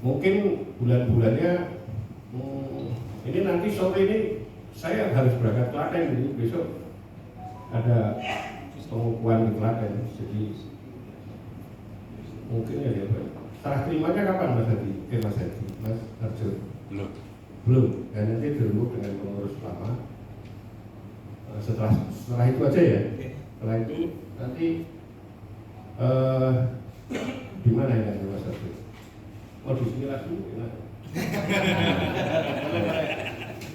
Mungkin bulan-bulannya ini nanti sore ini saya harus berangkat Klaten, jadi besok ada pengukuhan di Klaten, jadi mungkin ya serah terimanya kapan Mas Hadi? Mas Hadi, Mas Arjun? Belum. Dan nanti dirembuk dengan pengurus lama. Setelah itu aja ya. Setelah itu nanti di mana ya Mas Arjun? Oh di sini lagi.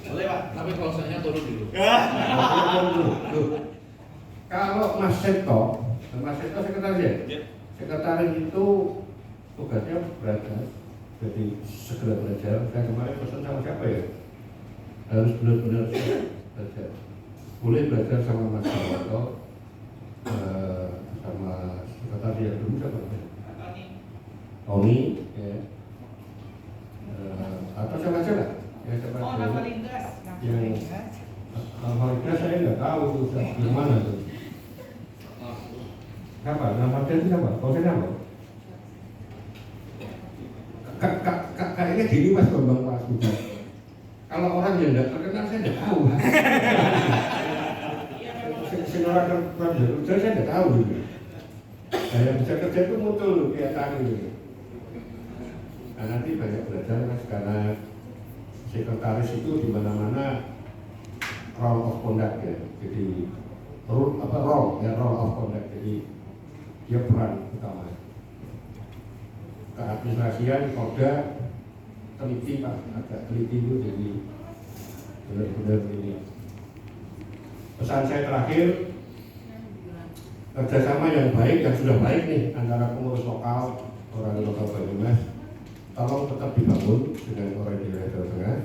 Boleh Pak, tapi kalau saya turun dulu. Kalau Mas Seto sekretaris ya? Sekretaris itu tugasnya belajar, jadi segera belajar. Saya kemarin pesan sama siapa ya? Harus benar-benar belajar. Boleh belajar sama Mas Jawato, sama sekretaris yang dulu siapa? Tony, ya. Atau siapa aja lah? Ya, siapa aja. Yang Alhamdulillah saya nggak tahu tuh di mana tuh. Siapa? Nama dia siapa? Kau siapa? Kayaknya gini Mas Bambang Mas Budi. Kalau orang yang tidak terkenal saya tidak tahu. Senora kerja saya tidak tahu. Saya bisa kerja itu muncul kelihatan gitu. Nah nanti banyak belajar Mas karena sekretaris itu di mana-mana role of conduct ya. Jadi role of conduct. Jadi dia peran utama. Keadministrasian, Polda, teliti Pak, agak teliti itu jadi benar-benar ini. Pesan saya terakhir, kerjasama yang baik, yang sudah baik nih antara pengurus lokal, orang lokal Banyumas, tolong tetap dibangun dengan orang di daerah Jawa Tengah,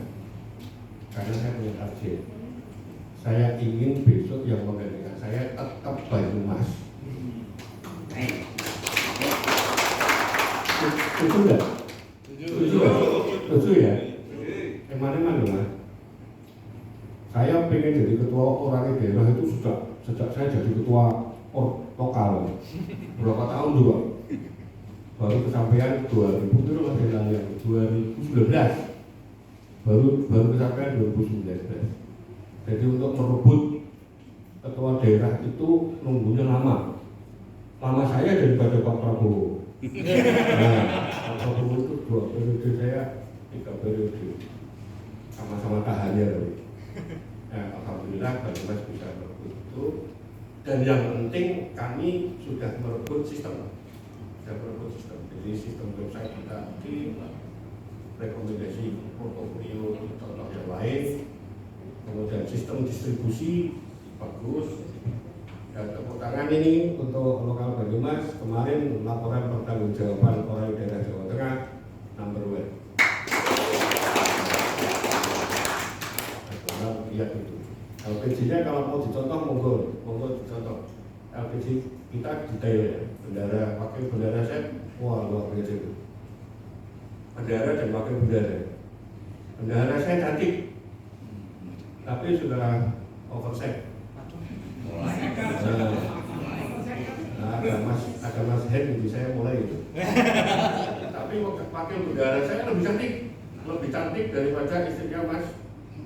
karena saya punya target. Saya ingin besok yang menggantikan saya tetap Banyumas. Setuju nggak? Setuju ya? Mana-mana Mas. Saya pengen jadi ketua orang di daerah itu sejak saya jadi ketua lokal. Berapa tahun dulu? Baru kesampaian 2019. Baru kesampaian 2019. Jadi untuk merebut ketua daerah itu nunggunya lama. Lama saya daripada Pak Prabowo. Nah, Pak Prabowo itu 2 periode, saya 3 periode. Sama-sama tahannya. Nah, alhamdulillah Banyumas bisa merebut itu. Dan yang penting kami sudah merebut sistem. Jadi sistem website kita di rekomendasi portofolio contoh yang lain. Kemudian sistem distribusi bagus. Dan tepuk tangan ini untuk lokal Banyumas. Kemarin laporan pertanggungjawaban orang daerah Jawa Tengah number 1. Lihat itu. LPG-nya kalau mau dicontoh monggo dicontoh. LPG kita detail ya. Bendara, wakil bendara saya, wah luar biasa itu. Bendara dan wakil bendara. Bendara saya cantik, tapi sudah oversize. Ada mas head di saya mulai itu. Tapi wakil bendara saya lebih cantik daripada istrinya Mas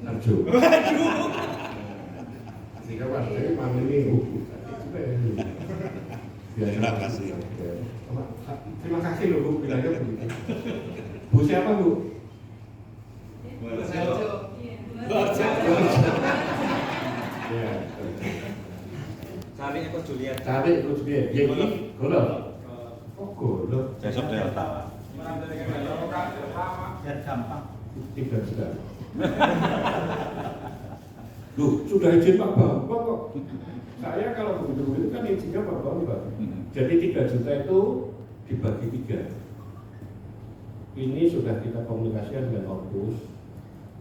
Arjo. Sehingga Mas saya malam ini cantik juga ya. Terima kasih. Terima kasih loh Bu, bilangnya begitu. Bu siapa Bu? Bu Arjo. Ya. Cari Eko Juliet. Ya ini golok. Oh golok. Besok Delta. Biar gampang. Tidak sudah. Loh, sudah izin Pak Bambang kok. Saya kalau begitu kan izinnya Pak Bambang. Jadi 3 juta itu dibagi 3. Ini sudah kita komunikasikan dengan Orpus.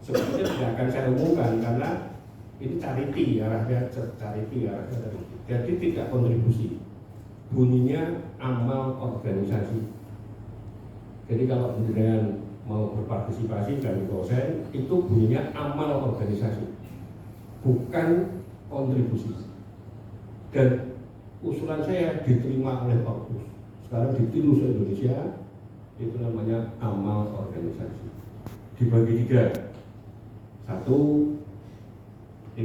Sebenarnya tidak akan saya umumkan karena ini charity arahnya tadi. Jadi tidak kontribusi. Bunyinya amal organisasi. Jadi kalau dengan mau berpartisipasi dari dosen itu bunyinya amal organisasi, bukan kontribusi. Dan usulan saya diterima oleh Orpus. Sekarang ditiru se Indonesia Itu namanya amal organisasi. Dibagi 3. 30%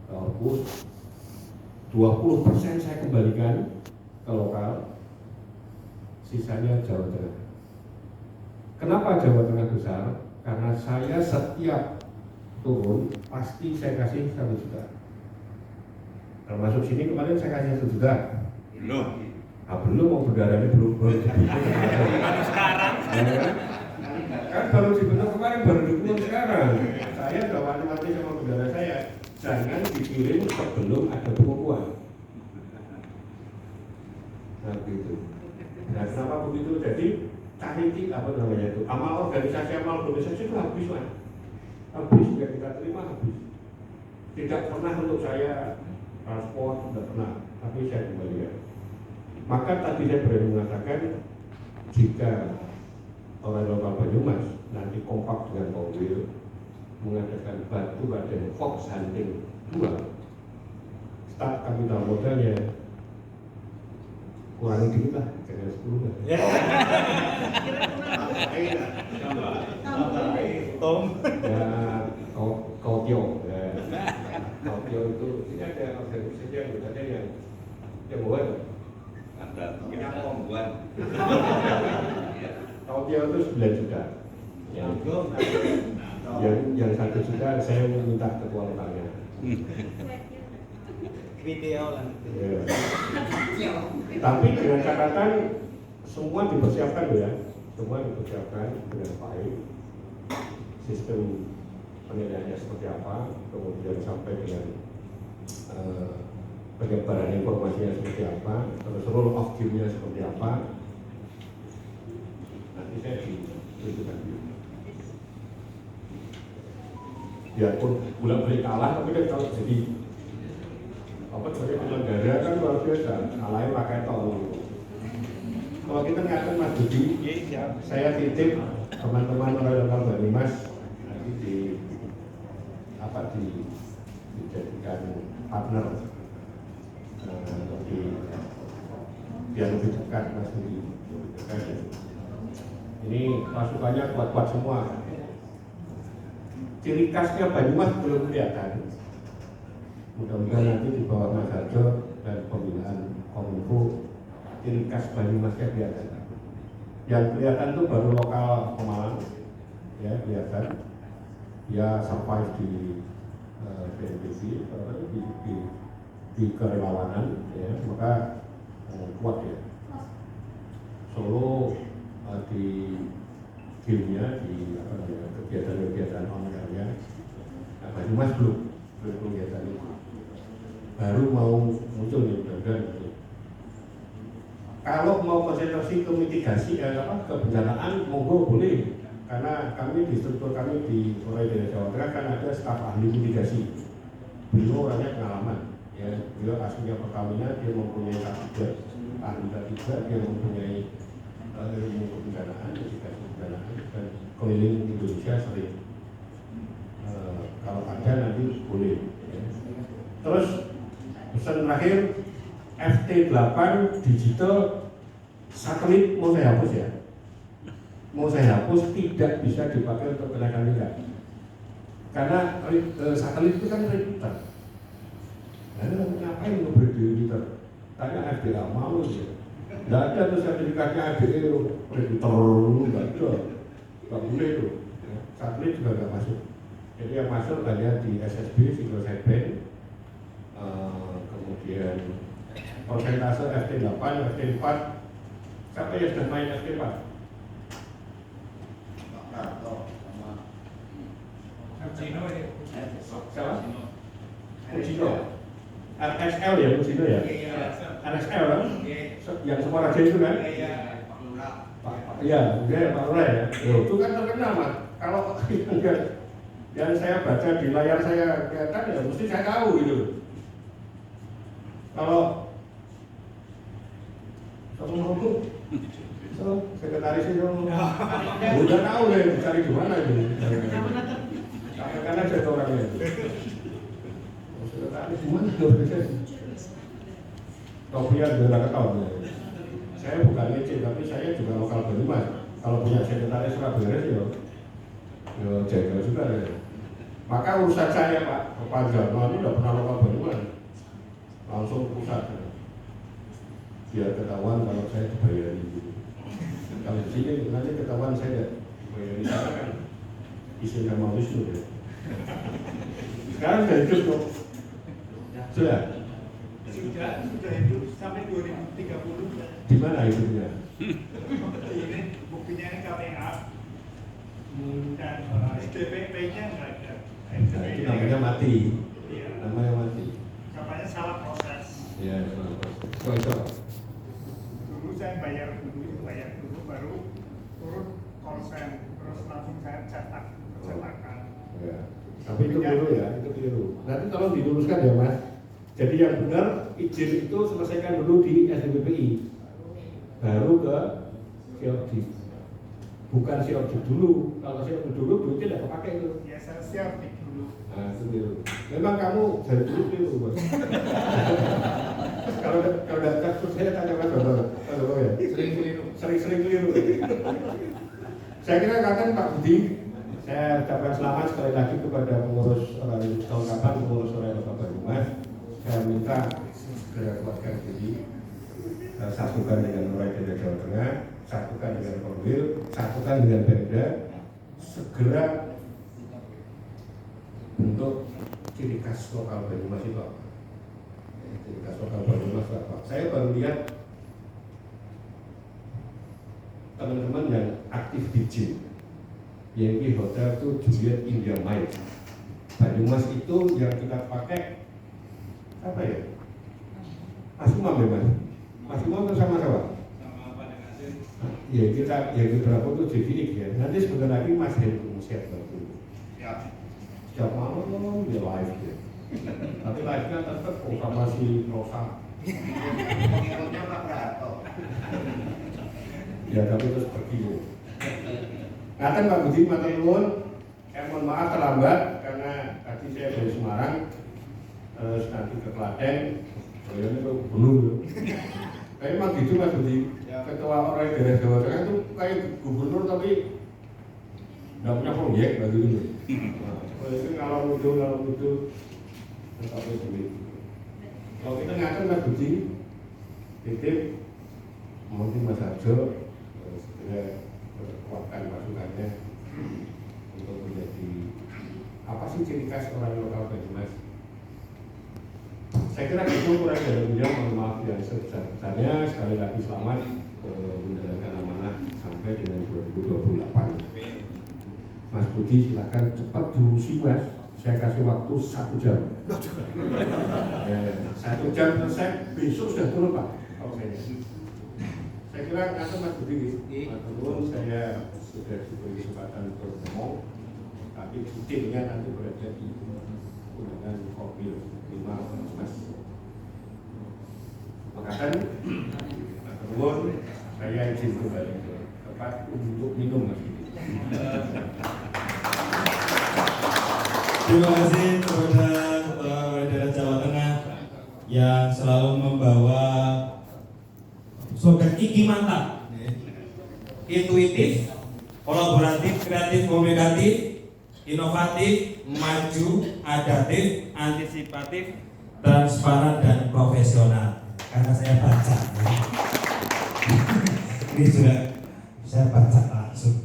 ke Orpus, 20% saya kembalikan ke lokal, sisanya Jawa Tengah. Kenapa Jawa Tengah besar? Karena saya setiap turun pasti saya kasih 1 juta. Termasuk sini kemarin saya kasih 1 juta. Belum mau berdarah ini belum Sekarang kan baru dibentuk kemarin, baru dibentuk sekarang. Saya udah wanti-wanti sama saudara saya, jangan dikirim sebelum ada pengukuhan. Nah begitu. Nah kenapa begitu? Jadi charity apa namanya itu? Amal organisasi itu habis lah. Habis ya kita terima habis. Tidak pernah untuk saya transport, tidak pernah. Tapi saya kembalikan. Maka tadi saya berani mengatakan jika orang lokal Banyumas nanti kompak dengan Powil mengadakan batu badan fox hunting 2, start kapital modalnya kurangi dikit lah, jangan 10 lah. Tokyo itu ini ada organisasi yang berada yang buat Tokyo itu 9 juta. Yang 1 juta saya minta ketua lokalnya. video lah. Ya. Tapi dengan catatan semua dipersiapkan ya, semua dipersiapkan dengan baik. Sistem penilaiannya seperti apa, kemudian sampai dengan penyebaran informasinya seperti apa, terus rule of game-nya seperti apa. Nanti saya ditunjukkan. Biarpun bolak-balik kalah, tapi kan kalau jadi sebagai penyelenggara kan luar biasa, kalahnya pakai tol. Kalau kita ngatakan Mas Budi, saya titip teman-teman orang lokal Banyumas nanti dijadikan partner biar lebih dekat Mas Budi. Ini pasukannya kuat-kuat semua. Ciri khasnya Banyumas belum kelihatan. Mudah-mudahan nanti di bawah Mas Harjo dan pembinaan Kominfo ciri khas Banyumasnya kelihatan. Yang kelihatan itu baru lokal Pemalang, ya kelihatan. Dia survive di BNPB, di kerelawanan, ya maka kuat ya. Solo di gamenya, di kegiatan-kegiatan online-nya, Banyumas belum kelihatan itu. Baru mau muncul nih, mudah-mudahan gitu. Kalau mau konsentrasi ke mitigasi kebencanaan, monggo boleh. Karena kami di struktur kami di Polres Jawa Tengah kan ada staf ahli mitigasi. Beliau orangnya pengalaman, ya. Beliau aslinya Pertamina, dia mempunyai K3, ahli K3, dia mempunyai ilmu kebencanaan, mitigasi kebencanaan, dan keliling Indonesia sering. Kalau ada nanti boleh. Ya. Terus pesan terakhir, FT8 digital satelit mau saya hapus ya. Mau saya hapus, tidak bisa dipakai untuk kenaikan minyak. Karena satelit itu kan repeater. Lalu ngapain ngeberi repeater? Tanya FDA mau ya. Tidak ada tuh sertifikatnya FDA repeater, nggak ada. Nggak boleh itu. Satelit juga nggak masuk. Jadi yang masuk hanya di SSB, single sideband, kemudian persentase FT8, FT4. Siapa yang sudah main FT4? Siapa? Ujino. RXL ya, Ujino ya? RXL kan? Yang semua raja itu kan? Iya, Pak Lurah ya. Itu kan terkenal Mas. Kalau yang saya baca di layar saya kelihatan ya mesti saya tahu gitu. Kalau sekretaris itu udah tahu ya cari di mana itu. Karena ada orangnya. Sekretaris di mana tuh? Topian juga nggak tahu. Saya bukan ngecek, tapi saya juga lokal Banyumas. Kalau punya sekretaris ora beres ya jaga juga ya. Maka urusan saya Pak Jarno itu udah pernah lokal Banyumas, langsung pusat. Biar ketahuan kalau saya dibayari gitu. Kalau di sini nanti ketahuan saya dibayari sana kan isi nama Wisnu ya. Sekarang sudah hidup kok. Sudah hidup sampai 2030. di mana hidupnya? Ini buktinya ini KPA dan STPP-nya nggak ada. Nah, itu namanya mati. Iya. Namanya mati. Katanya salah proses. Iya, kok itu? Dulu saya bayar dulu baru turun konsen, terus langsung saya cetakan. Ya. Tapi itu keliru ya, itu keliru. Nanti tolong diluruskan ya Mas. Jadi yang benar izin itu selesaikan dulu di SDPPI, baru ke Siopdi. Bukan Siopdi dulu. Kalau Siopdi dulu duitnya tidak kepakai itu. Ya saya siapin dulu. Nah, itu keliru. Memang kamu dari dulu keliru Mas. Kalau tidak saya tanya Mas Bapak ya. Sering keliru. Sering keliru. Saya kira katakan Pak Budi, saya ucapkan selamat sekali lagi kepada pengurus tahun kapan pengurus oleh Bapak Banyumas. Saya minta segera kuatkan diri, satukan dengan Lurah Daerah Jawa Tengah, satukan dengan Korwil, satukan dengan Pemda, segera bentuk ciri khas lokal Banyumas itu apa? Ciri khas lokal Banyumas itu apa? Saya baru lihat teman-teman yang aktif di gym, Yankee Hotel itu Juliet India Mind. Banyumas itu yang kita pakai apa ya? Mas Umam ya Mas? Mas Umam itu sama siapa? Sama Pak Dengasir. Ya kita berapa itu jadi ya. Nanti sebentar lagi Mas Hendro siap bantu. Ya. Setiap malam dia live ya. Tapi live-nya tetap proklamasi Rosa. Pengikutnya Pak Prato. Ya tapi terus pergi ya. Ngaten Pak Budi, matur nuwun. Saya mohon maaf terlambat karena tadi saya dari Semarang, terus nanti ke Klaten, ini ke gubernur. Tapi memang gitu Mas Budi, ketua orang daerah Jawa Tengah itu kayak gubernur tapi nggak punya proyek bagi itu. Nah, itu kalau nuduh, tapi duit. Kalau kita ngaten Mas Budi, titip mungkin Mas Harjo segera kuatkan pasukannya untuk menjadi apa sih ciri khas orang lokal Banyumas. Saya kira itu kurang dari beliau, mohon maaf yang sebesar-besarnya. Sekali lagi selamat menjalankan amanah sampai dengan 2028. Mas Budi silakan cepat diurusi Mas. Saya kasih waktu 1 jam. 1 jam selesai, besok sudah turun Pak. Oke. Saya kira kata Mas Budi, saya sudah diberi kesempatan untuk ngomong, tapi detailnya nanti berada di undangan Korwil 5 Mas. Makasih, saya izin kembali ke tempat untuk minum Mas Budi. Terima kasih kepada Ketua Daerah Jawa Tengah yang selalu membawa slogan Iki Mantap, intuitif, kolaboratif, kreatif, komunikatif, inovatif, maju, adaptif, antisipatif, transparan dan profesional. Karena saya baca, ini juga saya baca langsung.